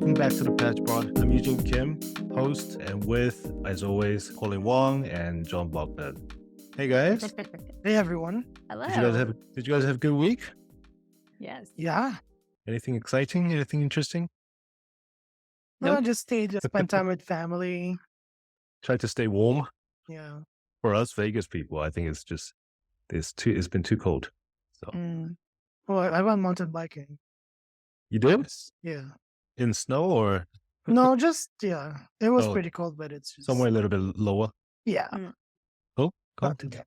welcome back to the Patch Pod. I'm Eugene Kim, host, and with, as always, Pauline Wong and John Bogdan. Hey guys, Hey everyone. Hello. did you guys have a good week? Yes. Yeah. Anything exciting? Anything interesting? No, Nope. just spend time with family. Try to stay warm. Yeah. For us Vegas people, I think it's been too cold. So Well, I went mountain biking. you did Yeah. in snow or No, just It was Oh. pretty cold, but it's just somewhere a little bit lower? Yeah. Oh, cool. Not too bad.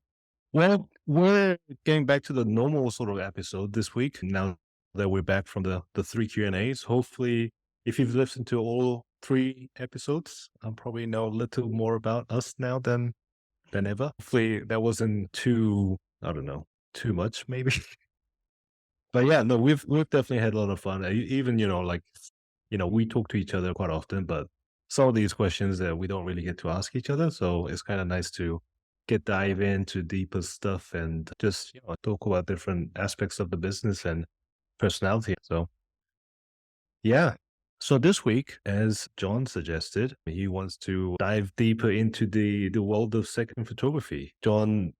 Well, we're getting back to the normal sort of episode this week. Now that we're back from the three Q&As, hopefully, if you've listened to all 3 episodes, I'll probably know a little more about us now than ever. Hopefully, that wasn't too much maybe. But yeah, no, we've definitely had a lot of fun. Even we talk to each other quite often, but some of these questions that we don't really get to ask each other, so it's kind of nice to dive into deeper stuff and just talk about different aspects of the business and personality. So yeah. So this week, as John suggested, he wants to dive deeper into the world of second photography. John,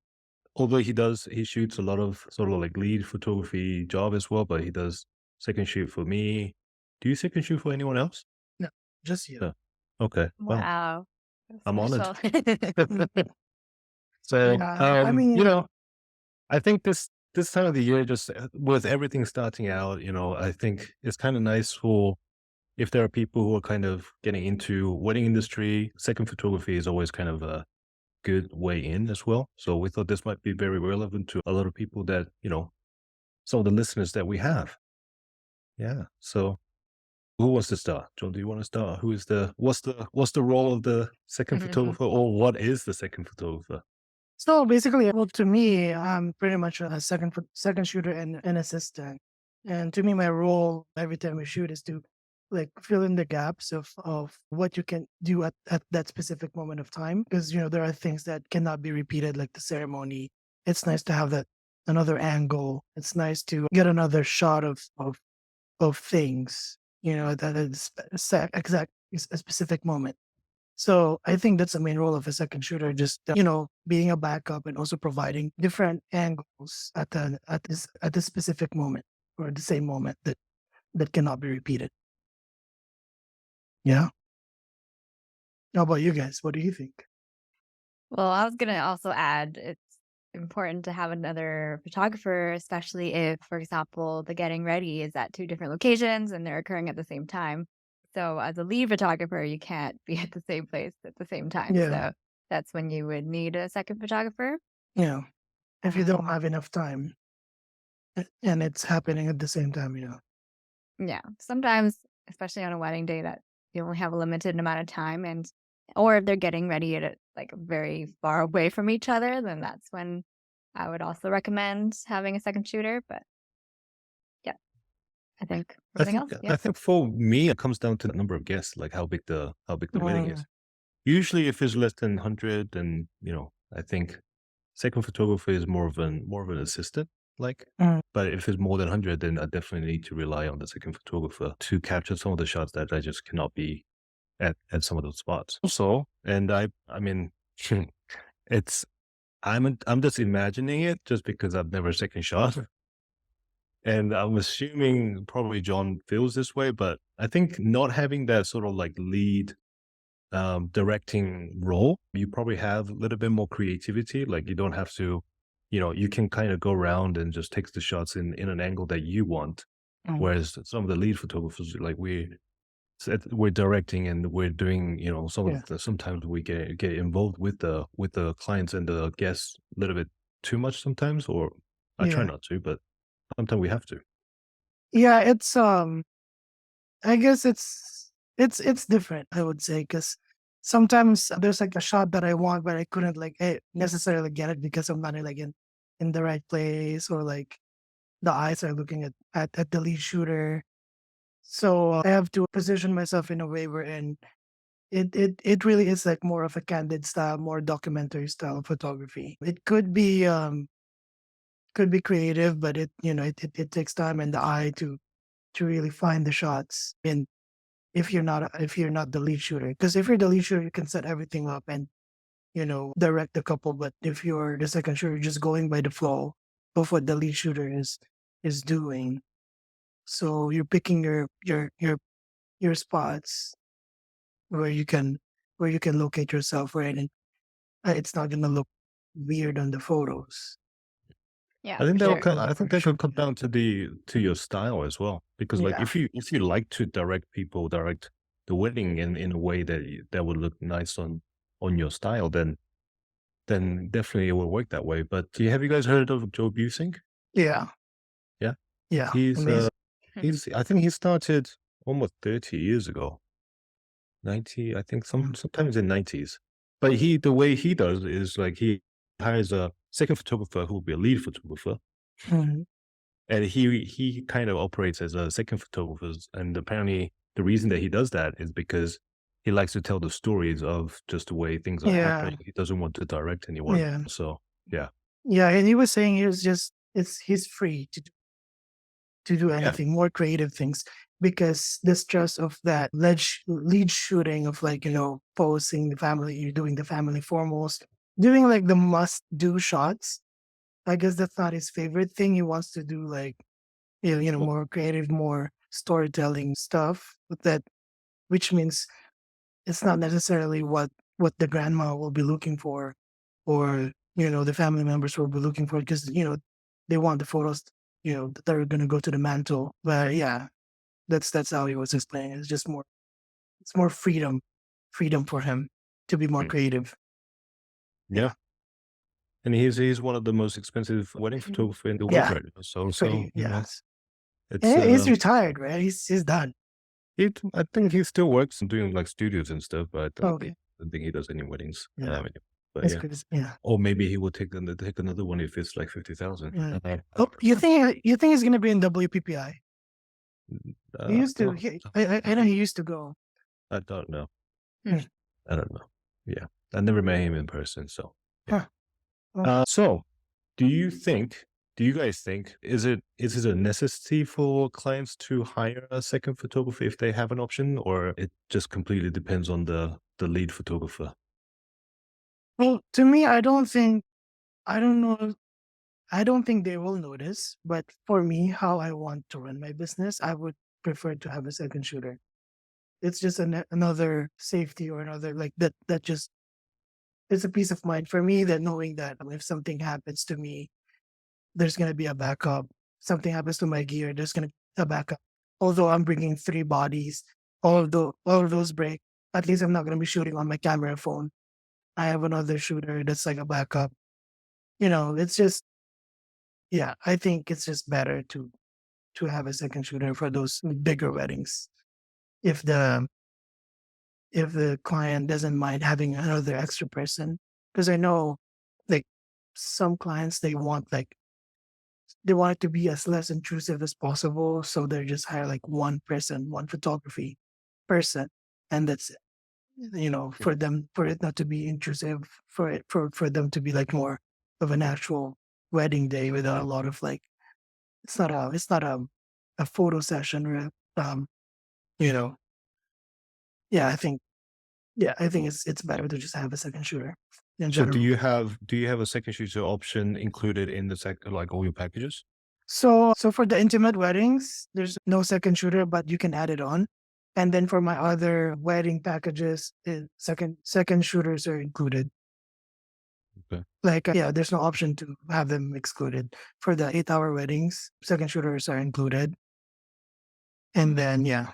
although he shoots a lot of sort of like lead photography job as well, but he does second shoot for me. Do you second shoot for anyone else? No, just you. No. Okay. Well, Wow. I'm honored. Special. So, Yeah, I mean- I think this time of the year, just with everything starting out, I think it's kind of nice for if there are people who are kind of getting into wedding industry, second photography is always kind of a good way in as well. So we thought this might be very relevant to a lot of people that, some of the listeners that we have. Yeah. So who wants to start? John, do you want to start? What's the role of the second photographer, or what is the second photographer? So basically, well, to me, I'm pretty much a second shooter and an assistant. And to me, my role every time we shoot is to like fill in the gaps of what you can do at that specific moment of time. Because there are things that cannot be repeated, like the ceremony. It's nice to have that another angle. It's nice to get another shot of things. That is a specific moment. So I think that's the main role of a second shooter, just being a backup and also providing different angles at this specific moment or the same moment that cannot be repeated. Yeah. How about you guys? What do you think? Well, I was going to also add it's important to have another photographer, especially if, for example, the getting ready is at 2 different locations and they're occurring at the same time. So as a lead photographer, you can't be at the same place at the same time. Yeah. So that's when you would need a second photographer. If you don't have enough time and it's happening at the same time, Yeah. Sometimes, especially on a wedding day, that you only have a limited amount of time, or if they're getting ready at like very far away from each other, then that's when I would also recommend having a second shooter. But yeah, I think everything else. I think for me, it comes down to the number of guests, like how big the wedding is. Usually, if it's less than 100, then I think second photographer is more of an assistant. But if it's more than 100, then I definitely need to rely on the second photographer to capture some of the shots that I just cannot be at some of those spots. Also, and I mean, I'm just imagining it just because I've never second shot. And I'm assuming probably John feels this way, but I think not having that sort of like lead directing role, you probably have a little bit more creativity. Like you don't have to, you can kind of go around and just take the shots in an angle that you want. Whereas some of the lead photographers, like we're directing and we're doing, sometimes we get involved with the clients and the guests a little bit too much sometimes, or I try not to, but sometimes we have to. Yeah, it's I guess it's different, I would say, because sometimes there's like a shot that I want, but I couldn't necessarily get it because I'm not like in the right place, or like the eyes are looking at the lead shooter. So I have to position myself in a way wherein it really is like more of a candid style, more documentary style photography. It could be creative, but it takes time and the eye to really find the shots. And if you're not the lead shooter. Because if you're the lead shooter, you can set everything up and direct the couple. But if you're the second shooter, you're just going by the flow of what the lead shooter is doing. So you're picking your spots where you can locate yourself, right? And it's not gonna look weird on the photos. Yeah, I think for that will sure. I think that could come down to your style as well. Because like Yeah. if you like to direct the wedding in a way that would look nice on your style, then definitely it will work that way. But have you guys heard of Joe Busing? Yeah. Yeah. Yeah. He's Amazing. I think he started almost 30 years ago. 90, I think sometimes in 90s. But the way he does is like he hires a second photographer who will be a lead photographer. Mhm. And he kind of operates as a second photographer. And apparently the reason that he does that is because he likes to tell the stories of just the way things are Yeah. happening. He doesn't want to direct anyone. Yeah. So yeah. Yeah. And he was saying he's free to do Yeah. anything, more creative things, because the stress of that lead shooting of posing the family, you're doing the family foremost, doing like the must do shots. I guess that's not his favorite thing. He wants to do like Well, more creative, more storytelling stuff. Which means it's not necessarily what the grandma will be looking for, or the family members will be looking for, because they want the photos that are going to go to the mantle. But yeah, that's how he was explaining. It's more freedom for him to be more mm, creative. yeah. And he's one of the most expensive wedding photographer in the world Yeah, right now. So yes. it's And he's retired, right? He's done. I think he still works and doing like studios and stuff, but Okay. I don't think he does any weddings. Yeah. But It's yeah. crazy. Yeah. Or maybe he will take another one if it's like 50,000. Yeah. I Oh, don't you think he's gonna be in WPPI? He used to. know. I know he used to go. I don't know. Hmm. I don't know. Yeah. I never met him in person, so yeah. Huh. Oh. So do you guys think is it a necessity for clients to hire a second photographer if they have an option, or it just completely depends on the lead photographer? Well, to me, I don't think. I don't know. I don't think they will notice. But for me, how I want to run my business, I would prefer to have a second shooter. It's just another safety, or another like that. That just it's a peace of mind for me, that knowing that if something happens to me, there's gonna be a backup. Something happens to my gear, there's gonna be a backup. Although I'm bringing 3 bodies, all of those break. At least I'm not gonna be shooting on my camera phone. I have another shooter that's like a backup. It's just yeah. I think it's just better to have a second shooter for those bigger weddings. If the client doesn't mind having another extra person, because I know like some clients, they want it to be as less intrusive as possible. So they're just hire like one person, one photography person, and that's it. For it not to be intrusive, for them to be like more of an actual wedding day without a lot of like it's not a photo session, or you know yeah, I think it's better to just have a second shooter in So general. do you have a second shooter option included in like all your packages? So for the intimate weddings, there's no second shooter, but you can add it on. And then for my other wedding packages, second shooters are included. Okay. Like yeah, there's no option to have them excluded. For the 8-hour weddings, second shooters are included. And then yeah,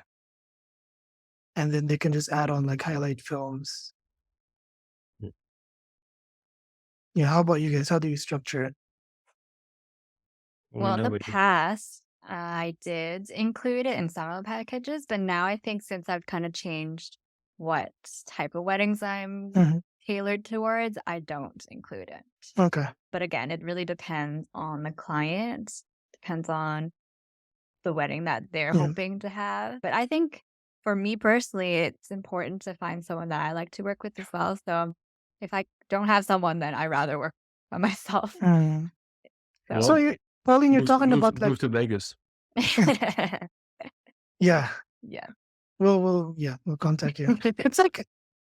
and then they can just add on like highlight films. Mm. Yeah, how about you guys? How do you structure it? Well, in the No, past, I did include it in some of the packages, but now I think since I've kind of changed what type of weddings I'm Mhm. tailored towards, I don't include it. Okay. But again, it really depends on the client, depends on the wedding that they're Yeah. hoping to have. But I think for me personally, it's important to find someone that I like to work with as well. So if I don't have someone, then I rather work by myself. Mm. So So well, you, Pauline, you're talking about like move to Vegas. yeah. yeah. we'll contact you.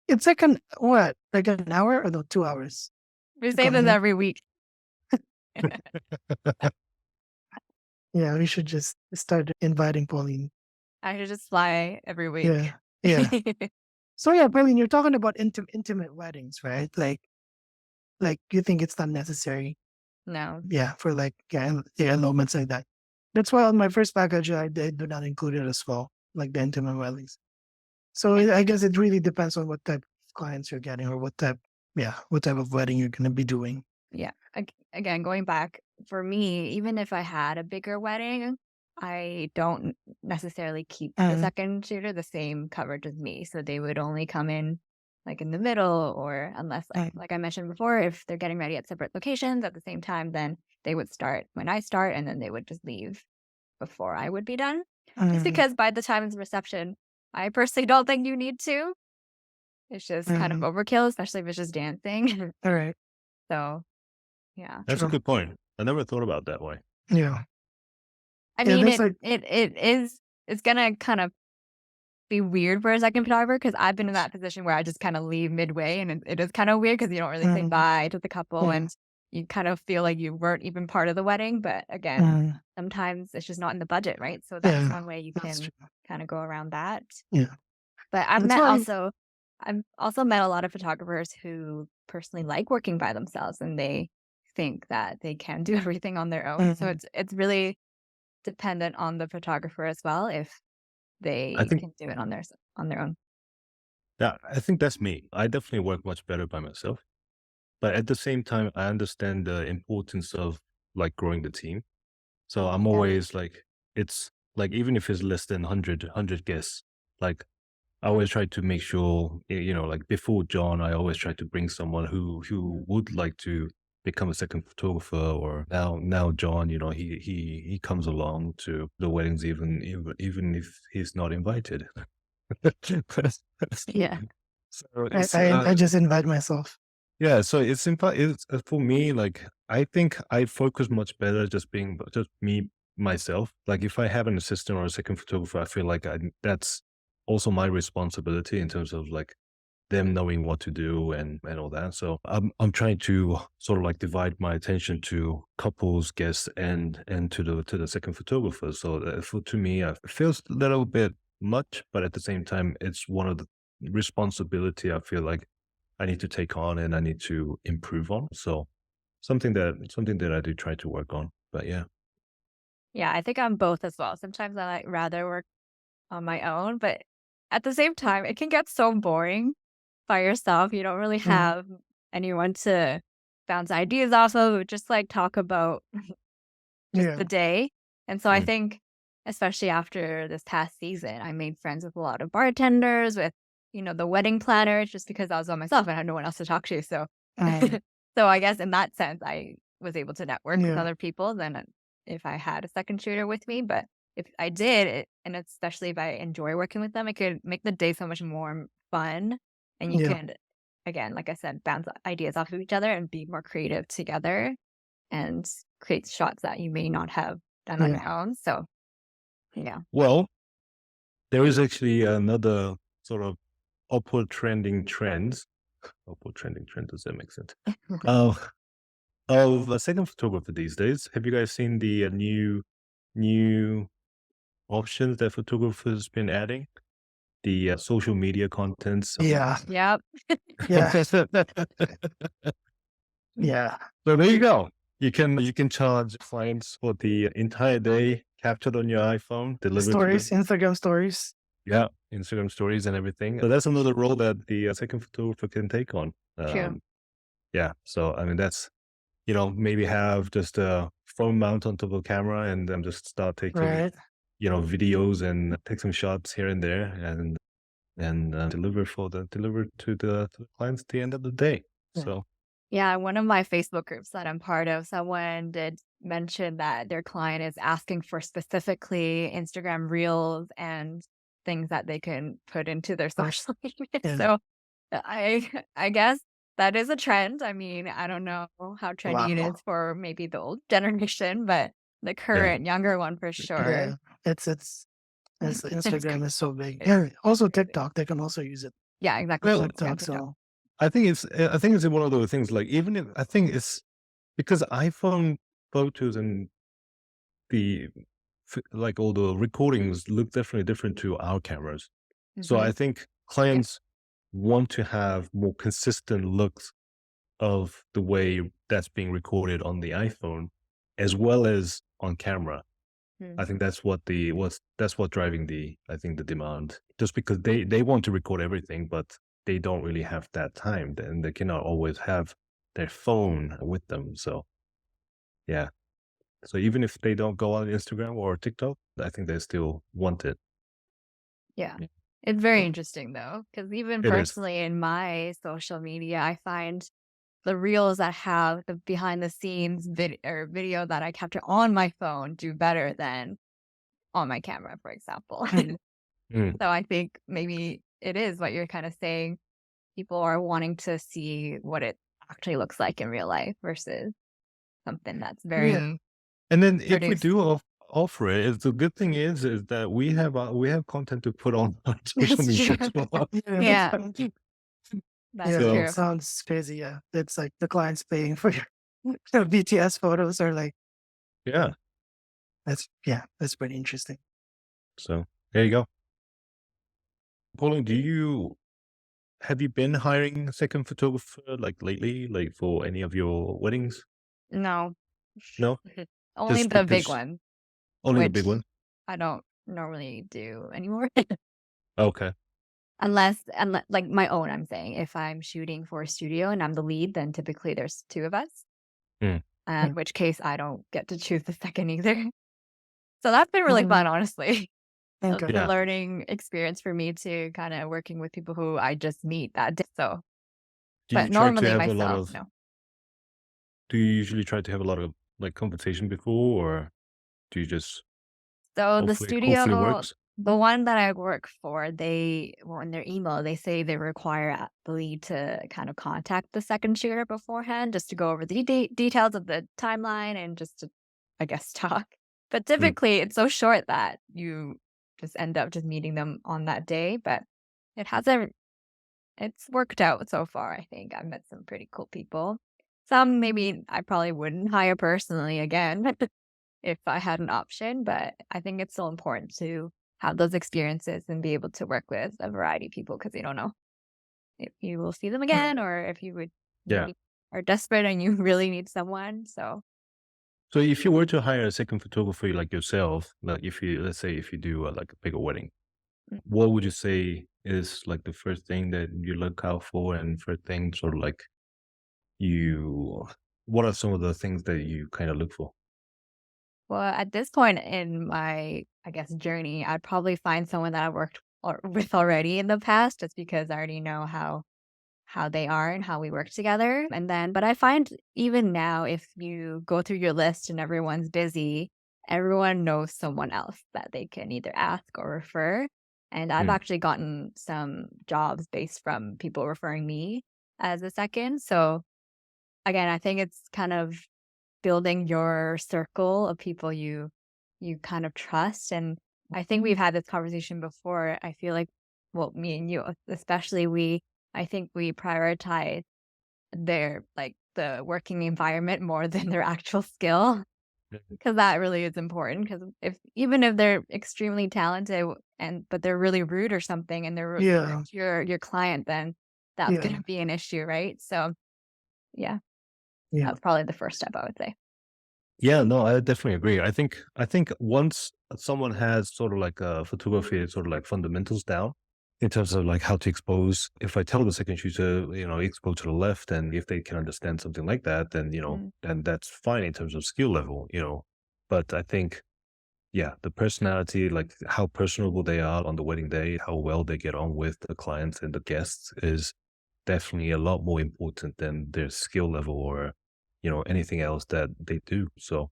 It's like an what? Like an hour or no, 2 hours We to say come this here. every week. Yeah, we should just start inviting Pauline. I should just fly every week. Yeah, yeah. So yeah, Pauline, you're talking about intimate weddings, right? Like you think it's not necessary, No. yeah, for like elements like that. That's why on my first package I do not include it as well, like the intimate weddings. So I guess it really depends on what type of clients you're getting or what type of wedding you're gonna be doing. Yeah. Again, going back, for me, even if I had a bigger wedding, I don't necessarily keep the Mm, second shooter the same coverage as me. So they would only come in like in the middle, or unless mm, like I mentioned before, if they're getting ready at separate locations at the same time, then they would start when I start and then they would just leave before I would be done. Just mm, because by the time it's reception, I personally don't think you need to. It's just kind of mm. overkill, especially if it's just dancing. All right, So yeah. That's a true. good point. I never thought about that way. Yeah, I yeah. mean, That's like it's gonna kind of be weird for a second photographer because I've been in that position where I just kind of leave midway, and it is kind of weird because you don't really say mm, bye to the couple, yeah, and you kind of feel like you weren't even part of the wedding. But again, mm, sometimes it's just not in the budget, right? So that's yeah. one way you That's can true. kind of go around that. Yeah, But that's why. I've also met a lot of photographers who personally like working by themselves, and they think that they can do everything on their own. So Mm, it's really dependent on the photographer as well if I they think, can do it on their own. yeah, I think that's me. I definitely work much better by myself. But at the same time, I understand the importance of like growing the team. So I'm Yeah. always like, it's like, even if it's less than 100 guests, like I always try to make sure, like before John, I always try to bring someone who would like to become a second photographer. Or now John, he comes along to the weddings even if he's not invited. Yeah. So I, it's I I just invite myself. yeah, so it's for me, like I think I focus much better just being just me myself. Like if I have an assistant or a second photographer, I feel like that's also my responsibility in terms of like them knowing what to do and all that. So I'm trying to sort of like divide my attention to couples, guests, and to the second photographer. So to me, it feels a little bit much, but at the same time, it's one of the responsibility I feel like I need to take on and I need to improve on. So something that I do try to work on. But yeah. Yeah, I think I'm both as well. Sometimes I like rather work on my own, but at the same time, it can get so boring by yourself. You don't really Mm, have anyone to bounce ideas off of, or just like talk about just yeah, the day. And so I Mm. think, especially after this past season, I made friends with a lot of bartenders, with, the wedding planners, just because I was by myself and I had no one else to talk to. So, mm, so I guess in that sense, I was able to network with yeah, other people than if I had a second shooter with me. But if I did, and especially if I enjoy working with them, it could make the day so much more fun. And you yeah, could, again, like I said, bounce ideas off of each other and be more creative together and create shots that you may not have done on yeah. your own. So, yeah. Well, there is actually another sort of upward trending trend. Upward trending trend, does that make sense? Uh, of a second photographer these days. Have you guys seen the new options that photographers been adding? The social media contents. Yeah, Yep. yeah, So yeah. there you go. You can charge clients for the entire day captured on your iPhone, delivered to Stories, them. Instagram stories. Yeah, Instagram stories and everything. So that's another role that the second photographer can take on. True. Yeah. So I mean, that's maybe have just a phone mount on top of a camera and then just start taking Right. videos and take some shots here and there and deliver to the clients at the end of the day. Yeah. So Yeah. One of my Facebook groups that I'm part of, someone did mention that their client is asking for specifically Instagram reels and things that they can put into their Uh, social media. yeah. So I guess that is a trend. I mean, I don't know how trendy it Wow. is for maybe the old generation, but the yeah, current younger one for sure. Yeah. It's as It's Instagram is so big. it's Yeah, also crazy. TikTok, they can also use it. Yeah, exactly. Well, Instagram, TikTok, TikTok. so I think it's one of those things. Like even if I think it's because iPhone photos and the like all the recordings look definitely different to our cameras. So Hmm. I think Yeah. clients want to have more consistent looks of the way that's being recorded on the iPhone as well as on camera. I Mm. think that's what driving the I think the demand. Just because they want to record everything, but they don't really have that time, and they cannot always have their phone with them. So yeah. So even if they don't go on Instagram or TikTok, I think they still want it. Yeah. Yeah. It's very So interesting though, because even it is. personally in my social media, I find the reels that have the behind the scenes video that I capture on my phone do better than on my camera, for example. mm, Mm, So I think maybe it is what you're kind of saying. People are wanting to see what it actually looks like in real life versus something that's yeah, very and then if we produced. do offer it, the good thing is that we have content to put on our social That's media true. as well. yeah, Yeah, that's yeah. So It true. sounds crazy. Yeah, it's like the client's paying for your BTS photos, or like yeah. that's pretty interesting. So there you go. Pauline, do you have you been hiring a second photographer like lately, like for any of your weddings? No, No, only just the big because one, only the big which one. I don't normally do anymore. Okay. Unless like my own, I'm saying. If I'm shooting for a studio and I'm the lead, then typically there's two of us, Mm, in Mm, which case I don't get to choose the second either. So that's been really mm, fun, honestly. okay. It's a yeah. learning experience for me to kind of working with people who I just meet that day. So, Do you but try to normally have a lot myself, of? no. Do you usually try to have a lot of like conversation before, or do you just So the hopefully studio, works? the one that I work for, they well in their email, they say they require the lead to kind of contact the second shooter beforehand just to go over the details of the timeline and just to, I guess, talk. But Mm, typically it's so short that you just end up just meeting them on that day. But it hasn't, it's worked out so far, I think. I've met some pretty cool people. Some maybe I probably wouldn't hire personally again if I had an option, but I think it's still important to have those experiences and be able to work with a variety of people because you don't know if you will see them Mm, again or if you would yeah. maybe are desperate and you really need someone. So, So if you were to hire a second photographer like yourself, like if you let's say if you do like a bigger wedding, mm, what would you say is like the first thing that you look out for, and first thing sort of like you? What are some of the things that you kind of look for? well, at this point in my, I guess, journey, I'd probably find someone that I worked with already in the past just because I already know how they are and how we work together. And then, but I find even now, if you go through your list and everyone's busy, everyone knows someone else that they can either ask or refer. And I've Mm, actually gotten some jobs based from people referring me as a second. So again, I think it's kind of building your circle of people you kind of trust. And I think we've had this conversation before. I feel like, well, me and you especially, we I think we prioritize their like the working environment more than their actual skill mhm. because that really is important because if even if they're extremely talented and but they're really rude or something and they're yeah, your client, then that's going yeah, to be an issue, right? So yeah, yeah. that's probably the first step, I would say. Yeah, no, I definitely agree. I think once someone has sort of like a photography sort of like fundamentals down in terms of like how to expose, if I tell the second shooter, expose to the left, and if they can understand something like that, then Mm. then that's fine in terms of skill level. But I think yeah, the personality, like how personable they are on the wedding day, how well they get on with the clients and the guests is definitely a lot more important than their skill level or, anything else that they do. So,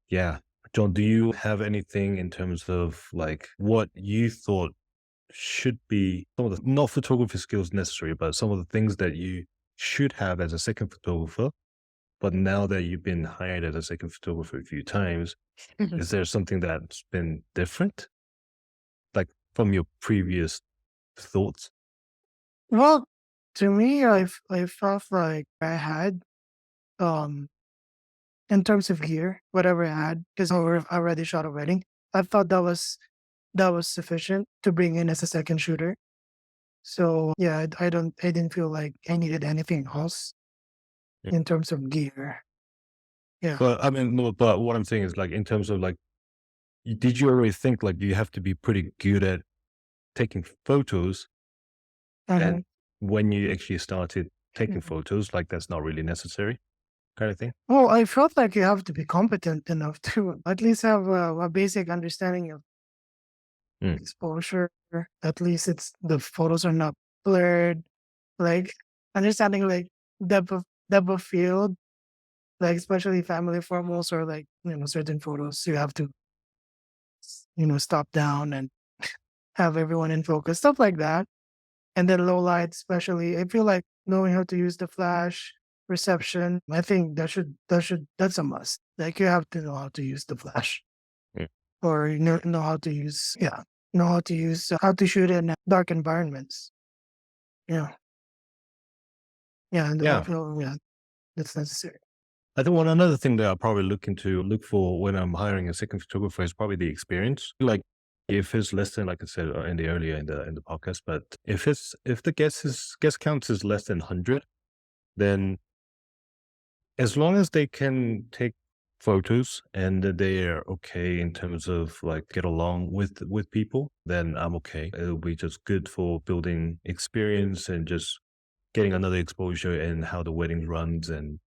yeah. John, do you have anything in terms of like what you thought should be some of the not photography skills necessary, but some of the things that you should have as a second photographer? But now that you've been hired as a second photographer a few times, is there something that's been different? from your previous thoughts? Well, to me, I felt like I had um in terms of gear, whatever I had, because I already shot a wedding. I thought that was sufficient to bring in as a second shooter. So yeah, I didn't feel like I needed anything else Yeah. in terms of gear. Yeah. But I mean, no, but what I'm saying is like in terms of like, did you already think like you have to be pretty good at taking photos, and Mhm. when you actually started taking Mhm. photos, like that's not really necessary, kind of thing? Well, I felt like you have to be competent enough to at least have a basic understanding of Mm. exposure. At least it's the photos are not blurred. Like understanding like depth of field, like especially family formals or like certain photos, you have to stop down and have everyone in focus, stuff like that. And then low light, especially, I feel like knowing how to use the flash reception. I think that's a must. Like you have to know how to use the flash, Mm. or know how to use know how to shoot in dark environments. Yeah, yeah, and I Yeah. feel that's necessary. I think one another thing that I'll probably look for when I'm hiring a second photographer is probably the experience. Like if it's less than, like I said in the earlier in the podcast, but if the guest count is less than 100, then as long as they can take photos and that they are okay in terms of like get along with people, then I'm okay. It'll be just good for building experience and just getting another exposure in how the wedding runs and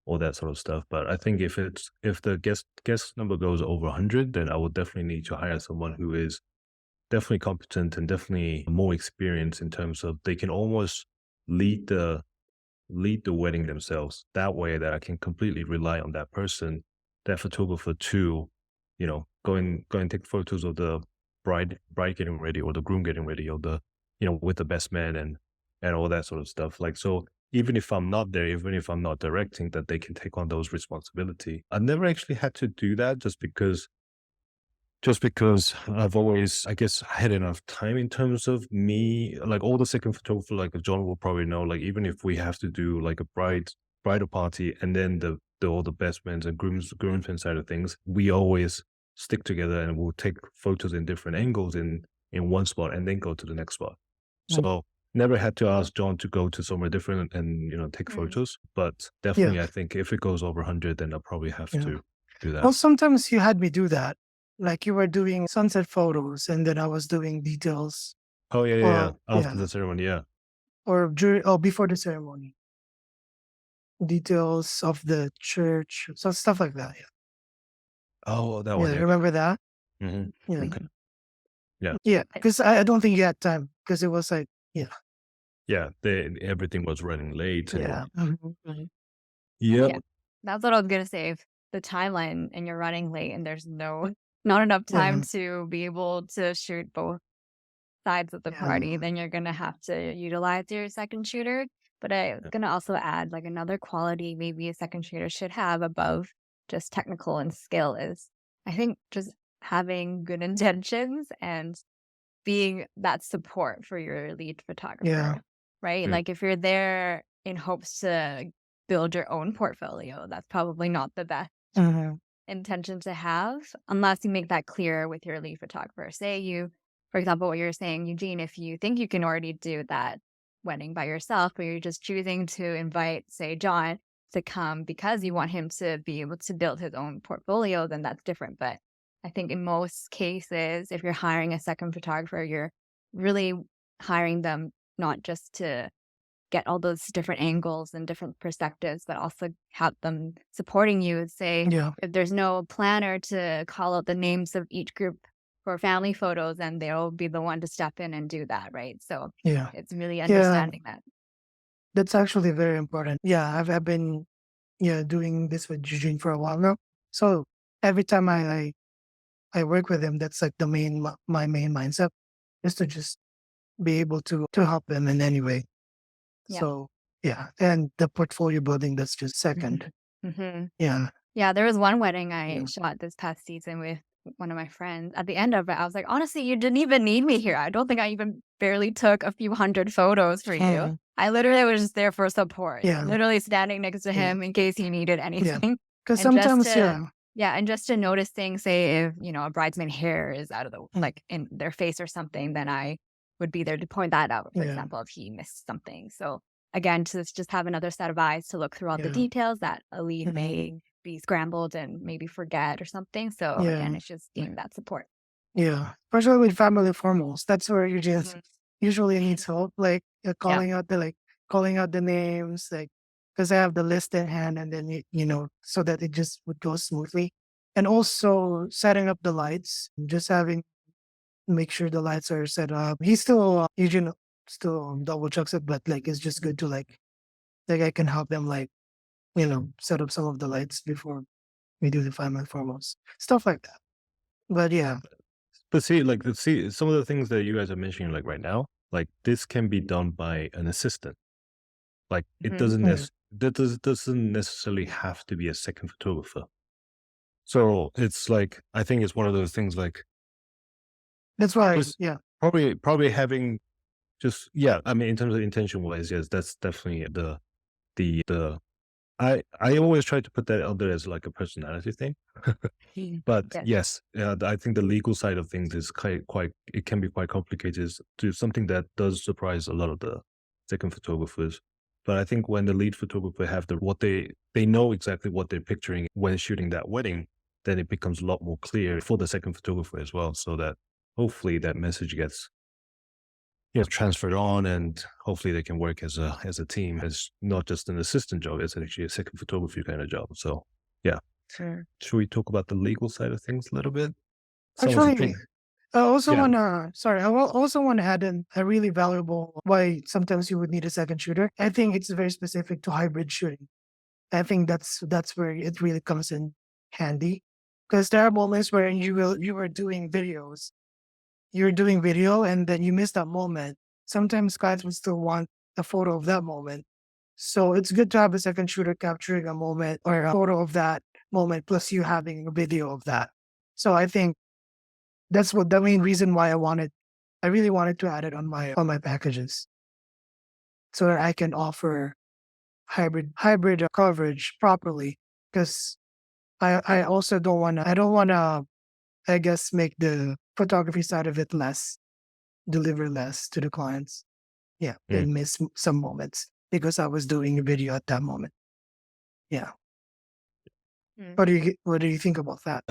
all that sort of stuff. But I think if the guest number goes over 100, then I would definitely need to hire someone who is definitely competent and definitely more experienced in terms of they can almost lead the lead the wedding themselves. That way that I can completely rely on that person, that photographer to, go and take photos of the bride getting ready or the groom getting ready or the, with the best man and all that sort of stuff. Like so even if I'm not there, even if I'm not directing, that they can take on those responsibility. I never actually had to do that just because I've always, I guess, had enough time in terms of me, like all the second photographer, like John will probably know, like even if we have to do like a bridal party and then the all the best men and groomsmen side of things, we always stick together and we'll take photos in different angles in one spot and then go to the next spot. Mm. So never had to ask John to go to somewhere different and take Mm. photos. But Yeah, definitely, I think if it goes over 100, then I'll probably have yeah. to do that. Well, sometimes you had me do that. Like you were doing sunset photos, and then I was doing details, Oh yeah, yeah, yeah. or After the ceremony, yeah. or during before the ceremony, details of the church, so stuff like that. Oh, that Yeah, one, yeah. yeah. Remember that? Mhm. Yeah, Okay. Yeah. yeah. I- Because I don't think you had time because it was like Yeah, everything was running late and mhm. yep. yeah, that's what I was gonna say. If the timeline and you're running late and there's not enough time Yeah, to be able to shoot both sides of the yeah, party, then you're gonna have to utilize your second shooter. But I was Yeah. gonna also add like another quality maybe a second shooter should have above just technical and skill is I think just having good intentions and being that support for your lead yeah, photographer, right? Mm, Like if you're there in hopes to build your own portfolio, that's probably not the best mhm, intention to have unless you make that clear with your lead photographer. Say you, for example, what you're saying, Eugene, if you think you can already do that wedding by yourself, but you're just choosing to invite, say, John to come because you want him to be able to build his own portfolio, then that's different. But I think in most cases, if you're hiring a second photographer, you're really hiring them not just to get all those different angles and different perspectives, but also have them supporting you. Say, yeah, if there's no planner to call out the names of each group for family photos, then they'll be the one to step in and do that, right? So yeah, it's really yeah. understanding that. That's actually very important. Yeah, I've been doing this with Eugene for a while now. So every time I work with him, that's like my main mindset is to just be able to help him in any way. Yeah. So yeah, and the portfolio building, that's just second. Hmm. Yeah, Yeah, there was one wedding I yeah, shot this past season with one of my friends. At the end of it, I was like, honestly, you didn't even need me here. I don't think I even barely took a few hundred photos for you. Mm, I literally was just there for support, yeah, literally standing next to yeah, him in case he needed yeah. anything. Because And just sometimes, to, yeah, yeah, and just to notice things, say if, a bridesmaid hair is out of the, mm, like in their face or something, then I would be there to point that out, for yeah, example, if he missed something. So again, to just have another set of eyes to look through all the yeah, details that a lead mhm, may be scrambled and maybe forget or something. So yeah, again, it's just being that support. yeah. Especially with family formals, that's where you just Mhm. usually needs help, like Yeah. calling out the names, like because I have the list at hand, and then so that it just would go smoothly, and also setting up the lights, just having make sure the lights are set up. He's still Eugene still double checks it, but like it's just good to like I can help them like set up some of the lights before we do the family formals, stuff like that. But yeah, But see, like, see, some of the things that you guys are mentioning, like right now, like this can be done by an assistant. Like it Mhm. doesn't mm, doesn't necessarily have to be a second photographer. So it's like I think it's one of those things like that's why just yeah, probably having just yeah. I mean, in terms of intention wise, yes, that's definitely the. I always try to put that out there as like a personality thing. But Yes. yes, I think the legal side of things is quite it can be quite complicated to something that does surprise a lot of the second photographers. But I think when the lead photographer have the what they know exactly what they're picturing when shooting that wedding, then it becomes a lot more clear for the second photographer as well. So that hopefully that message gets transferred on, and hopefully they can work as a team, as not just an assistant job, it's actually a second photography kind of job. So yeah. Sure. Should we talk about the legal side of things a little bit? Some of the actually. things. I also Yeah. wanna sorry, I will also wanna add in a really valuable why sometimes you would need a second shooter. I think it's very specific to hybrid shooting. I think that's where it really comes in handy. Because there are moments where you were doing videos. You're doing video and then you miss that moment. Sometimes guys would still want a photo of that moment. So it's good to have a second shooter capturing a moment or a photo of that moment plus you having a video of that. So I think that's what the main reason why I really wanted to add it on my packages so that I can offer hybrid coverage properly. Because I also I don't wanna I guess make the photography side of it deliver less to the clients. Yeah, Mm. and miss some moments because I was doing a video at that moment. Yeah. Mm. What do you think about that?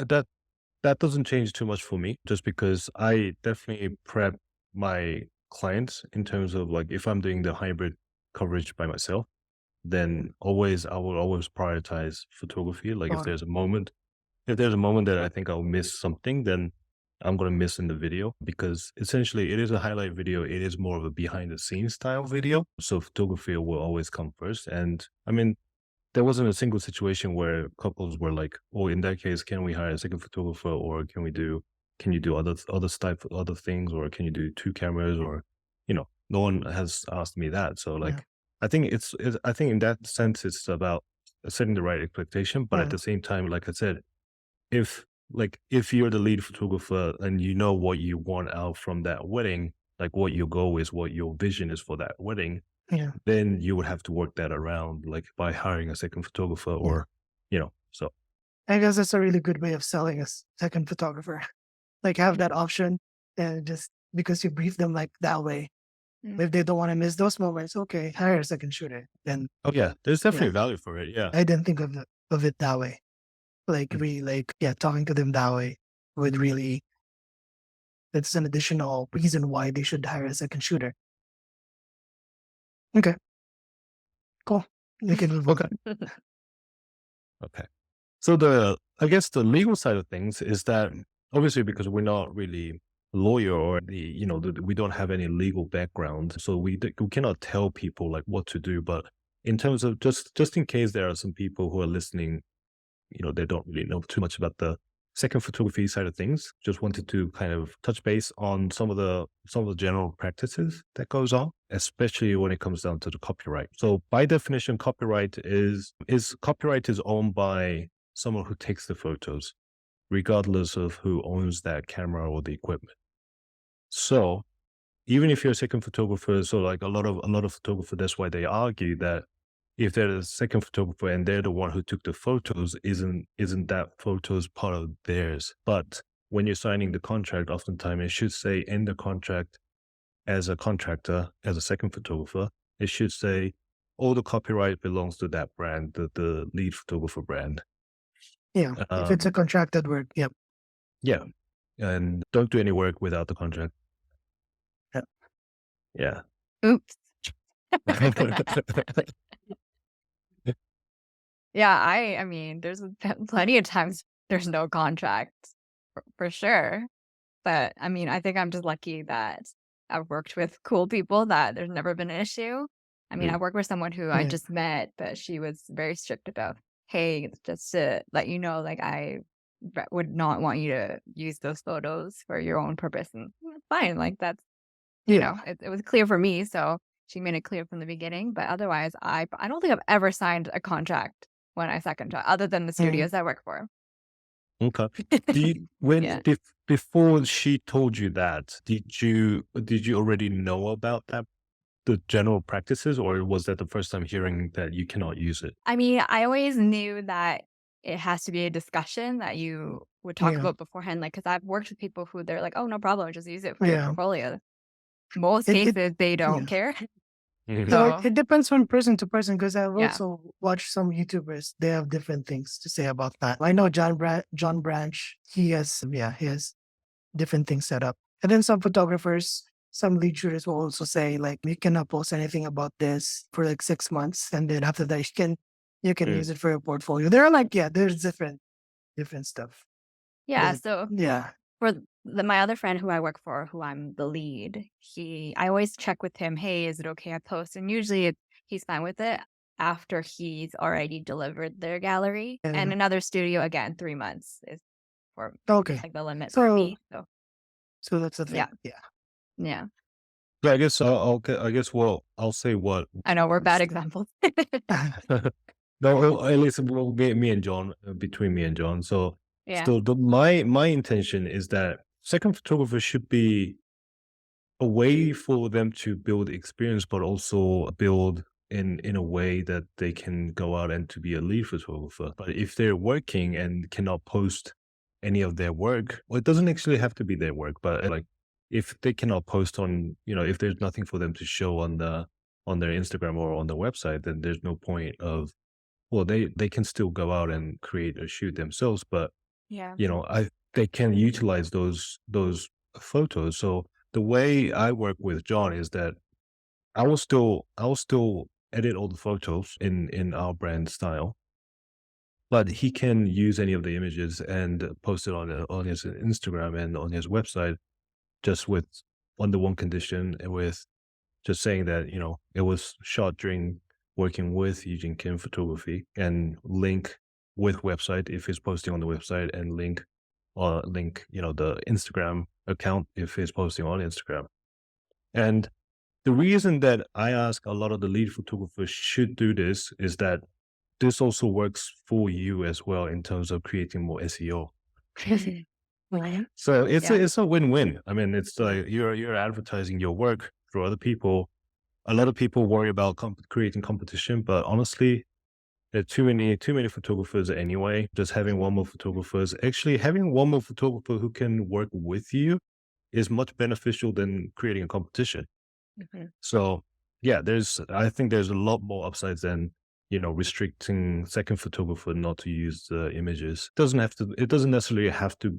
That doesn't change too much for me, just because I definitely prep my clients in terms of like if I'm doing the hybrid coverage by myself, then always I will always prioritize photography. Like Uh, if there's a moment that I think I'll miss something, then I'm gonna miss in the video, because essentially it is a highlight video. It is more of a behind the scenes style video. So photography will always come first. And I mean, there wasn't a single situation where couples were like, "Oh, in that case, can we hire a second photographer, or can you do other things, or can you do two cameras?" Or, no one has asked me that. So yeah, like, I think in that sense, it's about setting the right expectation. But at yeah, the same time, like I said, if if you're the lead photographer and you know what you want out from that wedding, like what your goal is, what your vision is for that wedding, yeah, then you would have to work that around, like by hiring a second photographer, yeah. or, so I guess that's a really good way of selling a second photographer. Like have that option and just because you brief them like that way. Mm. If they don't want to miss those moments, okay, hire a second shooter. Then oh yeah, there's yeah, definitely value for it. Yeah. I didn't think of it that way. Like Mm. really like yeah, talking to them that way would really that's an additional reason why they should hire a second shooter. Okay, cool. We can move on. Okay. Okay. So I guess the legal side of things is that obviously, because we're not really lawyer, or we don't have any legal background, so we cannot tell people like what to do. But in terms of just in case there are some people who are listening, they don't really know too much about the second photography side of things. Just wanted to kind of touch base on some of the general practices that goes on, especially when it comes down to the copyright. So by definition, copyright is owned by someone who takes the photos. regardless of who owns that camera or the equipment. So even if you're a second photographer, so like a lot of photographers, that's why they argue that if they're the second photographer and they're the one who took the photos, isn't that photos part of theirs? But when you're signing the contract, oftentimes it should say in the contract, as a contractor, as a second photographer, it should say all the copyright belongs to that brand, the lead photographer brand. Yeah. If it's a contracted work, yep. Yeah, and don't do any work without the contract. Yep. Yeah. Oops. Yeah, I mean, there's plenty of times there's no contract for sure. But I mean, I think I'm just lucky that I've worked with cool people that there's never been an issue. I mean, I Mm. worked with someone who I Yeah. just met, but she was very strict about, hey, just to let you know, like would not want you to use those photos for your own purpose. And fine, like that's Yeah. it was clear for me. So she made it clear from the beginning. But otherwise, I don't think I've ever signed a contract when I second job, other than the Mhm. studios I work for. Okay. Do you when Yeah. before she told you that, did you already know about that, the general practices, or was that the first time hearing that you cannot use it? I mean, I always knew that it has to be a discussion that you would talk Yeah. about beforehand, like, because I've worked with people who they're like, "Oh, no problem, just use it for your Yeah. portfolio." Most It cases, they yeah. don't care. Mhm. So So, it depends from person to person because I've yeah. also watched some YouTubers. They have different things to say about that. I know John Branch. He has different things set up. And then some photographers, some lead shooters will also say like you cannot post anything about this for like 6 months, and then after that you can Mm. use it for your portfolio. There are like there's different stuff. Yeah, But so yeah, for my other friend who I work for, who I'm the lead, I always check with him, "Hey, is it okay I post?" And usually he's fine with it after he's already delivered their gallery. And yeah. another studio, again, 3 months is for Okay. like the limit for So me. So, so that's the yeah, thing. Yeah. yeah. Yeah, I guess I guess I'll say what. I know we're bad examples. No, well, at least me and John, between me and John. So Yeah. still, my intention is that second photographer should be a way for them to build experience, but also build in a way that they can go out and to be a lead photographer. But if they're working and cannot post any of their work, well, it doesn't actually have to be their work, but like if they cannot post on, if there's nothing for them to show on their Instagram or on their website, then there's no point of, well, they can still go out and create a shoot themselves, but Yeah. I they can utilize those photos. So the way I work with John is that I will still edit all the photos in our brand style, but he can use any of the images and post it on his Instagram and on his website, just with on the one condition, and with just saying that it was shot during working with Eugene Kim Photography, and link with website if he's posting on the website, and link the Instagram account if he's posting on Instagram. And the reason that I ask a lot of the lead photographers should do this is that this also works for you as well in terms of creating more SEO. Right. So it's Yeah. a win-win. I mean, it's like you're advertising your work for other people. A lot of people worry about creating competition, but honestly, there are too many photographers anyway. Just having one more photographers, actually having one more photographer who can work with you is much beneficial than creating a competition. Mhm. So yeah, I think there's a lot more upsides than restricting second photographer not to use the images. It doesn't necessarily have to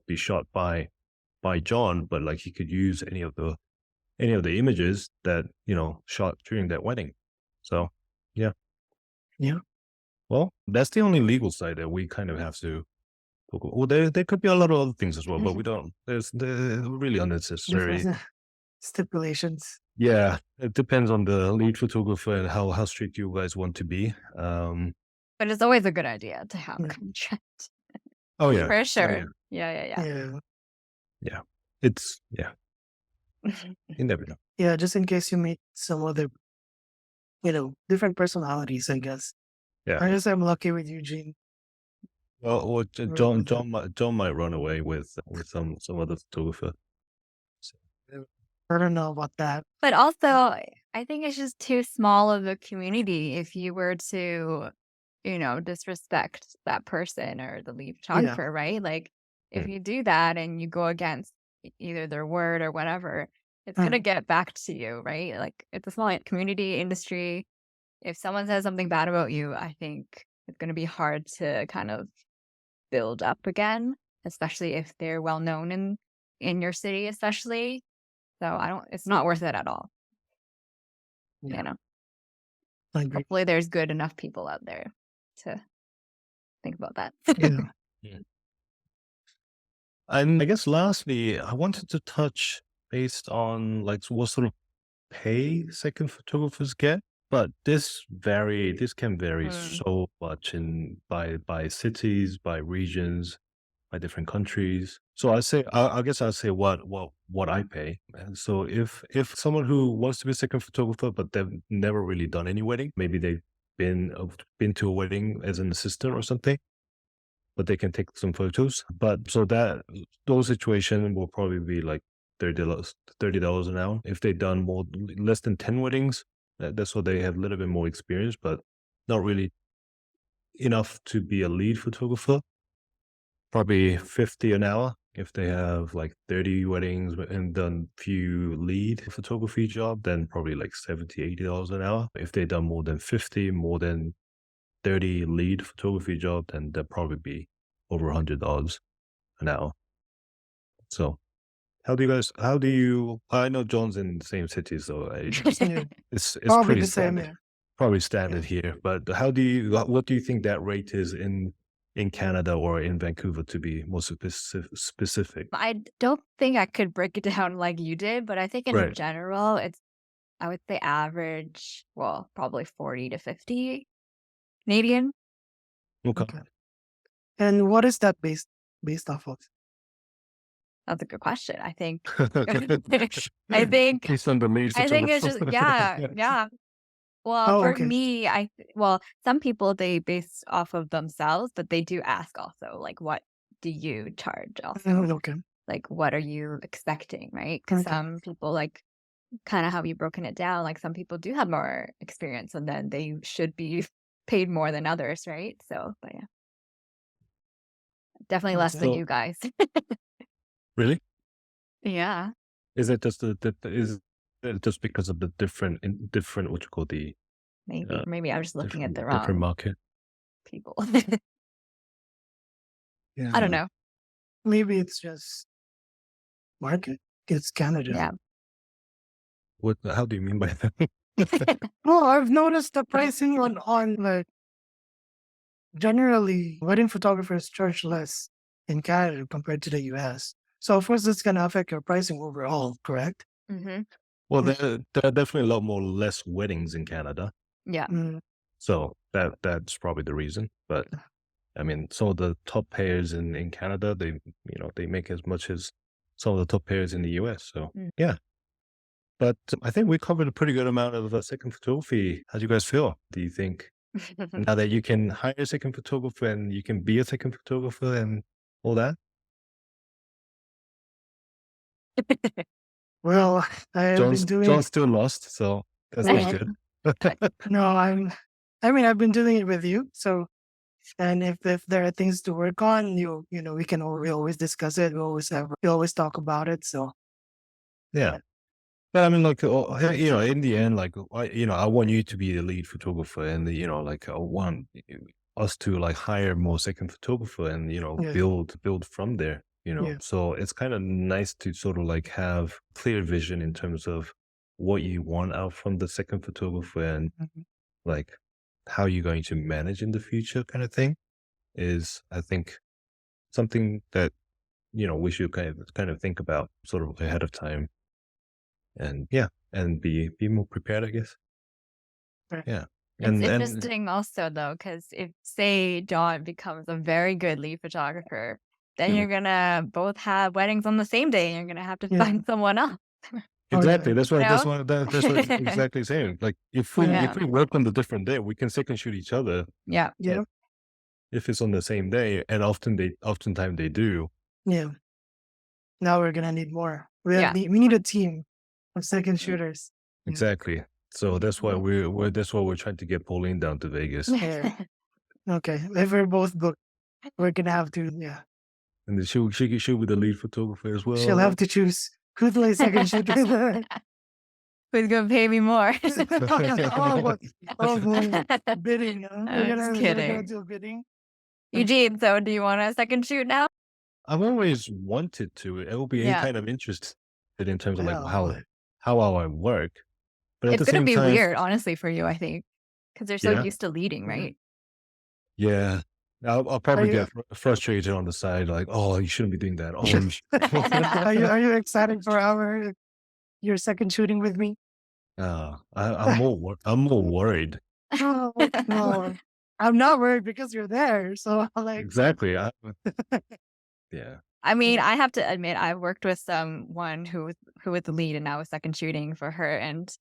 be shot by John, but like he could use any of the images that shot during that wedding. So yeah. Yeah. Well, that's the only legal side that we kind of have to talk about. Well, there could be a lot of other things as well, but we don't. They're really unnecessary. Different stipulations. Yeah, it depends on the lead photographer and how strict you guys want to be. But it's always a good idea to have a Yeah. contract. Oh yeah, For oh sure. yeah, Yeah, yeah, Yeah. yeah. It's yeah. you never know. Yeah. Just in case you meet some other, different personalities, I guess. Yeah, I guess I'm lucky with Eugene. Or Work with that. John might run away with some other photographer. So, I don't know about that. But also, I think it's just too small of a community if you were to, disrespect that person or the lead Yeah. photographer, right? Like, if mm, you do that and you go against either their word or whatever, it's gonna Mm. get back to you, right? Like, it's a small community industry. If someone says something bad about you, I think it's gonna be hard to kind of build up again, especially if they're well known in your city, especially. So I don't. It's not worth it at all. You Yeah. know. I agree. Hopefully, there's good enough people out there to think about that. Yeah. mm. And I guess lastly, I wanted to touch based on like what sort of pay second photographers get, but this can vary Mm. so much in by cities, by regions, by different countries. So I guess I'll say what I pay. And so if someone who wants to be a second photographer but they've never really done any wedding, maybe they've been to a wedding as an assistant or something, but they can take some photos. But so that those situations will probably be like $30 an hour. If they've done less than 10 weddings, that's what they have a little bit more experience, but not really enough to be a lead photographer. Probably 50 an hour. If they have like 30 weddings and done few lead photography job, then probably like $70, $80 an hour. If they done more than 50, more than 30 lead photography job, then they'll probably be over $100 an hour. So how do you, I know John's in the same city, so Yeah. it's Probably pretty the same. standard, Yeah. probably Yeah. standard here. But what do you think that rate is in Canada or in Vancouver to be more specific? I don't think I could break it down like you did, but I think in a Right. general, I would say average, well, probably 40 to 50 Canadian. Okay. Okay. And what is that based off of? That's a good question. I think, I think, He's on the lead I think it's just, yeah, photographer. yeah. Well, Oh, for okay. me, well, some people they base off of themselves, but they do ask also, like, what do you charge also? Okay. Like, what are you expecting, right? Because Okay. some people, like, kind of how you've broken it down, like, some people do have more experience and then they should be paid more than others, right? So, but yeah, definitely less Okay. than So you guys. really, Yeah, is it just is it just because of the different what you call the maybe. uh, Maybe I'm just looking at the different wrong market? people. I don't Yeah. know. Maybe it's just market. It's Canada. Yeah. What? How do you mean by that? Well, I've noticed the pricing on like generally wedding photographers charge less in Canada compared to the US. So of course that's gonna affect your pricing overall, correct? Hmm. Well, Mm. there are definitely a lot more less weddings in Canada, Yeah. Mm. so that's probably the reason. But I mean, some of the top payers in Canada, they make as much as some of the top payers in the US. So Mm. yeah, but I think we covered a pretty good amount of second photography. How do you guys feel? Do you think now that you can hire a second photographer and you can be a second photographer and all that? Well, I've been doing John's still lost, so that's not well, good. no, I mean I've been doing it with you. So and if there are things to work on, we always discuss it. We always talk about it. So Yeah. yeah. But I mean, like, in the end, like, I want you to be the lead photographer, and like, I want us to like hire more second photographer, and Yeah. build from there. Yeah. So it's kind of nice to sort of like have clear vision in terms of what you want out from the second photographer, and Mhm. like how you're going to manage in the future, kind of thing. Is I think something that we should kind of think about sort of ahead of time, and yeah, and be more prepared, I guess. Right. Yeah. It's And interesting also though, because if say John becomes a very good lead photographer, then Mhm. you're gonna both have weddings on the same day and you're gonna have to Yeah. find someone else. Oh yeah. Exactly. You know? That's what exactly saying. Like if we Yeah. Yeah. if we work on the different day, we can second shoot each other. Yeah. Yeah. if it's on the same day, and oftentimes they do. Yeah. Now we're gonna need more. Yeah. We need a team of second shooters. Yeah. Exactly. So that's why we're trying to get Pauline down to Vegas, Yeah. Okay. If we're both booked, we're gonna have to. Yeah. and then she'll be the lead photographer as well. She'll have to choose who to play second shooter. Who's gonna pay me more? Oh, boy. Bidding. Huh? I was We're kidding. gonna do bidding. Eugene, so do you want a second shoot now? I've always wanted to. It will be Yeah. kind of interested in terms of like Well, how I work, but at It's the gonna same be time, weird, honestly, for you, I think, because you're so Yeah. used to leading, Mhm. right? yeah, I'll probably you- get frustrated on the side, like, oh, you shouldn't be doing that. Oh, you Are you excited for your second shooting with me? I'm more worried. Oh, no. I'm not worried because you're there. So I'm like, Exactly. Yeah. I mean, I have to admit, I worked with someone who was the lead, and I was second shooting for her, and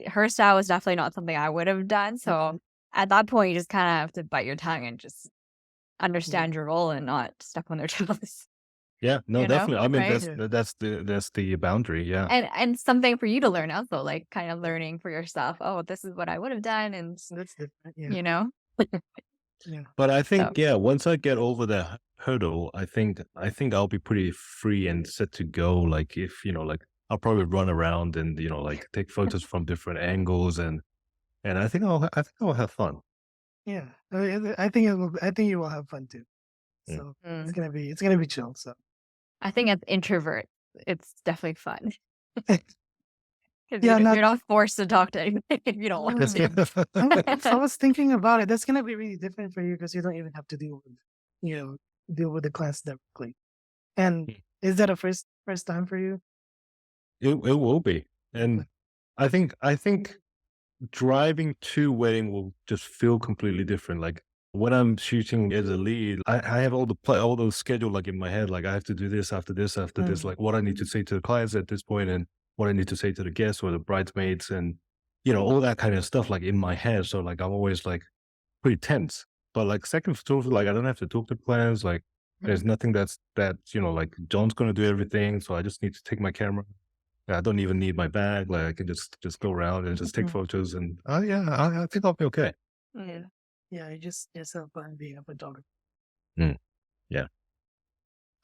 her style was definitely not something I would have done. So at that point, you just kind of have to bite your tongue and just understand your role and not step on their toes. Yeah. No, You know, definitely. I mean, right? that's the boundary. Yeah. And something for you to learn also, like kind of learning for yourself. Oh, this is what I would have done, and that's different. Yeah. you know, Yeah. But I think, So- yeah, once I get over that hurdle, I think I'll be pretty free and set to go. Like if, like I'll probably run around and, like take photos from different angles, and I think I'll have fun. Yeah. I think you will have fun too. Mm. So Mm. it's gonna be chill. So I think as introvert, it's definitely fun. Because Yeah, you're not forced to talk to anyone if you don't want to. I was thinking about it. That's gonna be really different for you because you don't even have to deal with the class directly. And Mm. is that a first time for you? It will be. And I think driving to wedding will just feel completely different. Like when I'm shooting as a lead, I have all those scheduled like in my head. Like I have to do this after this, Mm. like what I need to say to the clients at this point, and what I need to say to the guests or the bridesmaids, and all that kind of stuff like in my head. So like I'm always like pretty tense. But like second photography, like I don't have to talk to clients. Like there's nothing that like John's gonna do everything. So I just need to take my camera. I don't even need my bag. Like I can just go around and just take Mhm. photos, and yeah, I think I'll be okay. Mm. Yeah, you just have fun being a photographer.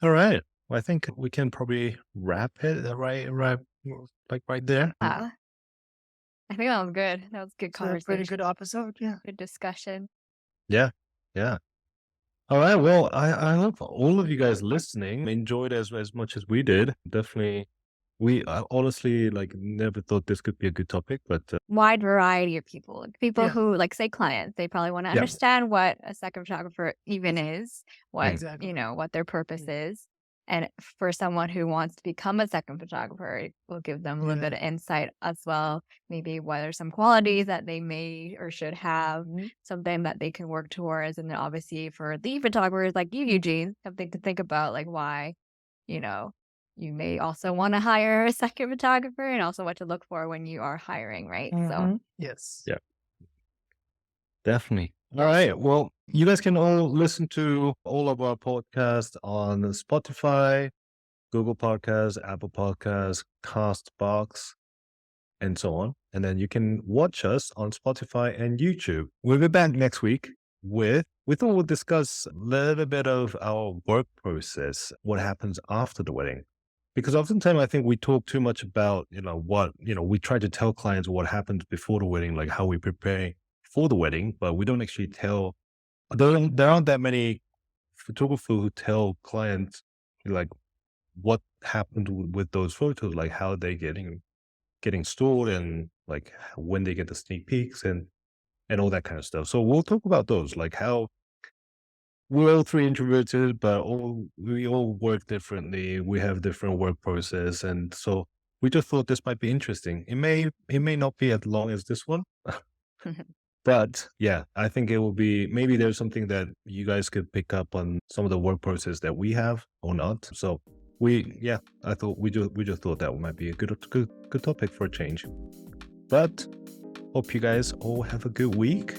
All right. Well, I think we can probably wrap it right there. I think that was good. That was good It's a conversation. pretty good episode. Yeah. Good discussion. Yeah. All right. Well, I hope all of you guys listening enjoyed as much as we did. Definitely. I honestly like never thought this could be a good topic, but Wide variety of people. People Yeah. who, like, say clients, they probably want to Yeah. understand what a second photographer even is, what Exactly. what their purpose is. And for someone who wants to become a second photographer, it will give them a little Yeah. bit of insight as well. Maybe what are some qualities that they may or should have, Mhm. something that they can work towards. And then obviously for lead photographers like you, Eugene, something to think about, like why, you may also want to hire a second photographer, and also what to look for when you are hiring, right? So Mhm. Yes. Yeah. Definitely. All right. Well, you guys can all listen to all of our podcasts on Spotify, Google Podcasts, Apple Podcasts, Castbox, and so on. And then you can watch us on Spotify and YouTube. We'll be back next week we thought we'll discuss a little bit of our work process, what happens after the wedding. Because oftentimes I think we talk too much about, we try to tell clients what happens before the wedding, like how we prepare for the wedding, but we don't actually tell, there aren't that many photographers who tell clients like what happened with those photos, like how they getting stored, and like when they get the sneak peeks and all that kind of stuff. So we'll talk about those, like how we're all three introverted, but we all work differently. We have different work process, and so we just thought this might be interesting. It may not be as long as this one, but yeah, I think it will be. Maybe there's something that you guys could pick up on some of the work process that we have or not. So I thought we just thought that might be a good topic for a change. But hope you guys all have a good week.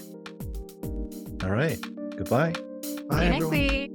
All right, goodbye. Bye, See you next everyone. week.